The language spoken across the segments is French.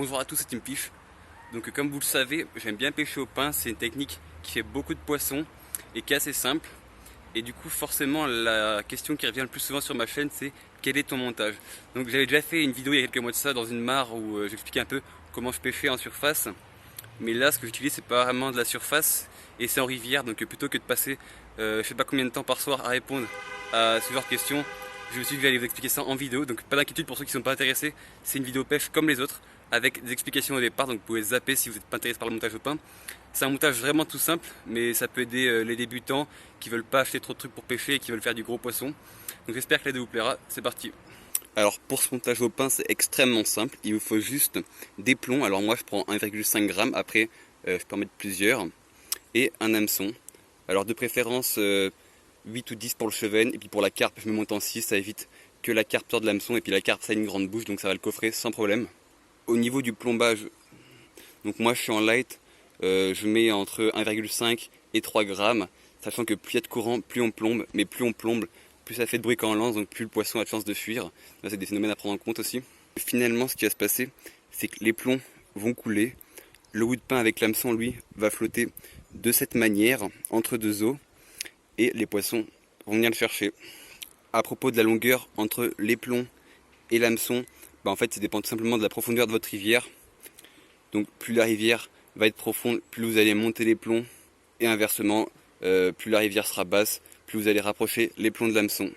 Bonjour à tous, c'est Tim Fish. Donc comme vous le savez, j'aime bien pêcher au pain. C'est une technique qui fait beaucoup de poissons et qui est assez simple. Et du coup forcément la question qui revient le plus souvent sur ma chaîne, c'est quel est ton montage. Donc j'avais déjà fait une vidéo il y a quelques mois de ça dans une mare où j'expliquais un peu comment je pêchais en surface. Mais là ce que j'utilise c'est pas vraiment de la surface et c'est en rivière. Donc plutôt que de passer je sais pas combien de temps par soir à répondre à ce genre de questions, je me suis dit que j'allais vous expliquer ça en vidéo. Donc pas d'inquiétude pour ceux qui ne sont pas intéressés, c'est une vidéo pêche comme les autres, avec des explications au départ, donc vous pouvez zapper si vous n'êtes pas intéressé par le montage au pain. C'est un montage vraiment tout simple, mais ça peut aider les débutants qui veulent pas acheter trop de trucs pour pêcher et qui veulent faire du gros poisson. Donc j'espère que la vidéo vous plaira, c'est parti. Alors pour ce montage au pain, c'est extrêmement simple, il vous faut juste des plombs. Alors moi je prends 1,5 g, après je peux en mettre plusieurs, et un hameçon. Alors de préférence 8 ou 10 pour le chevenne, et puis pour la carpe je me monte en 6, ça évite que la carpe sorte de l'hameçon, et puis la carpe ça a une grande bouche, donc ça va le coffrer sans problème. Au niveau du plombage, donc moi je suis en light, je mets entre 1,5 et 3 grammes, sachant que plus il y a de courant, plus on plombe, mais plus on plombe, plus ça fait de bruit quand on lance, donc plus le poisson a de chance de fuir. Là c'est des phénomènes à prendre en compte aussi. Et finalement ce qui va se passer, c'est que les plombs vont couler, le bout de pain avec l'hameçon lui va flotter de cette manière entre deux eaux, et les poissons vont venir le chercher. À propos de la longueur entre les plombs et l'hameçon, en fait ça dépend tout simplement de la profondeur de votre rivière. Donc plus la rivière va être profonde, plus vous allez monter les plombs, et inversement, plus la rivière sera basse, plus vous allez rapprocher les plombs de l'hameçon.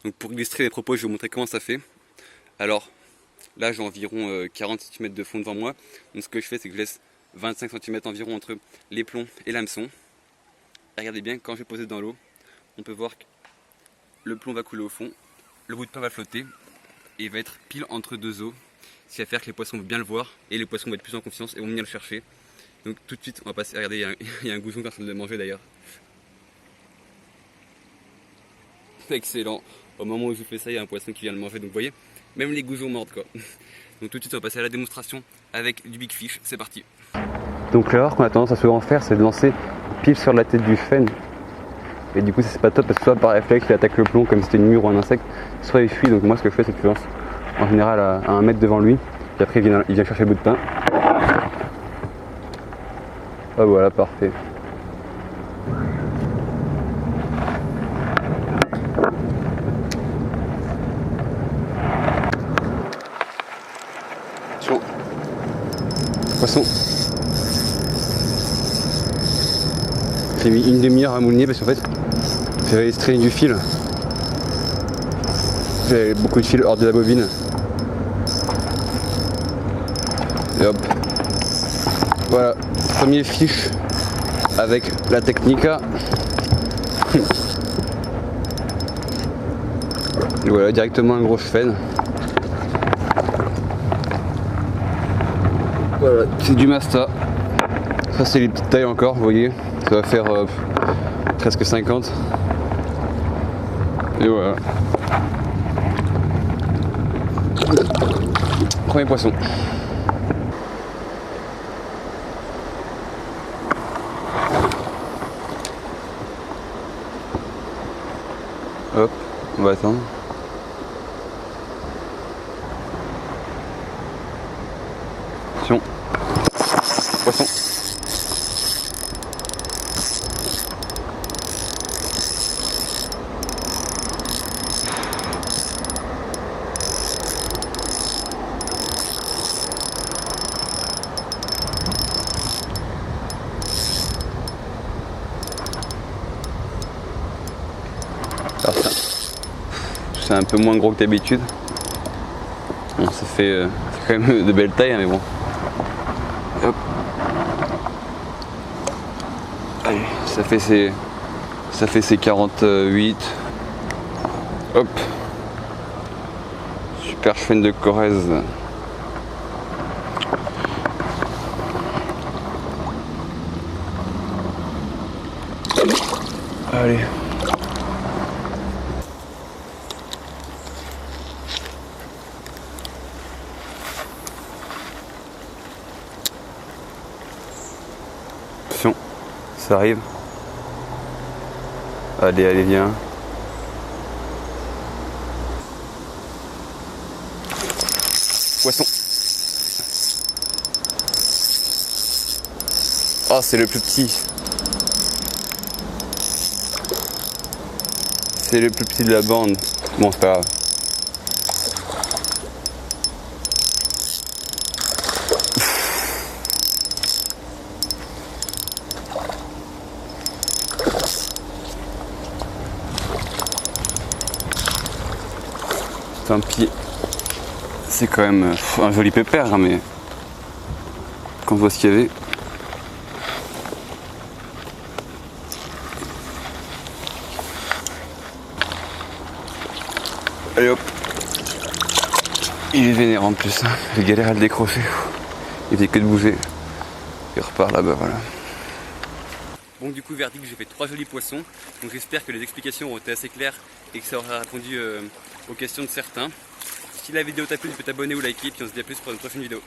Donc pour illustrer mes propos, je vais vous montrer comment ça fait. Alors là j'ai environ 40 cm de fond devant moi. Donc ce que je fais, c'est que je laisse 25 cm environ entre les plombs et l'hameçon. Regardez bien, quand je vais poser dans l'eau, on peut voir que le plomb va couler au fond, le bout de pain va flotter, et il va être pile entre deux eaux, ce qui va faire que les poissons vont bien le voir, et les poissons vont être plus en confiance et vont venir le chercher. Donc tout de suite, on va passer, regardez, il y a un goujon qui est en train de le manger d'ailleurs. Excellent, au moment où je fais ça, il y a un poisson qui vient le manger, donc vous voyez, même les goujons mordent quoi. Donc tout de suite, on va passer à la démonstration avec du Big Fish, c'est parti. Donc l'erreur qu'on a tendance à souvent faire, c'est de lancer pile sur la tête du chêne. Et du coup ça c'est pas top parce que soit par réflexe il attaque le plomb comme si c'était une mûre ou un insecte, soit il fuit. Donc moi ce que je fais c'est que je lance en général à 1 mètre devant lui, puis après il vient chercher le bout de pain. Ah voilà, parfait. Attention. Poisson. J'ai mis une demi-heure à mouliner parce qu'en fait j'avais extrait du fil. J'avais beaucoup de fil hors de la bobine. Et hop. Voilà, premier fiche avec la Technica. Et voilà, directement un gros chevenne. Voilà, c'est du Masta. Ça c'est les petites tailles encore, vous voyez. Ça va faire presque 50. Et voilà. Premier poisson. Hop, on va attendre. Attention. Poisson. C'est un peu moins gros que d'habitude. Bon, ça fait quand même de belles tailles, hein, mais bon. Hop. Allez, ça fait ses 48. Hop. Super chevenne de Corrèze. Allez. Attention, ça arrive. Allez, allez, viens. Poisson. Oh, c'est le plus petit. C'est le plus petit de la bande. Bon, c'est pas grave. Tant pis. C'est quand même un joli pépère, hein, mais quand on voit ce qu'il y avait. Allez hop. Il est vénère en plus, hein. J'ai galéré à le décrocher. Il faisait que de bouger. Il repart là-bas, voilà. Bon, du coup, verdict, j'ai fait 3 jolis poissons. Donc j'espère que les explications ont été assez claires et que ça aura répondu aux questions de certains. Si la vidéo t'a plu, tu peux t'abonner ou liker, puis on se dit à plus pour une prochaine vidéo.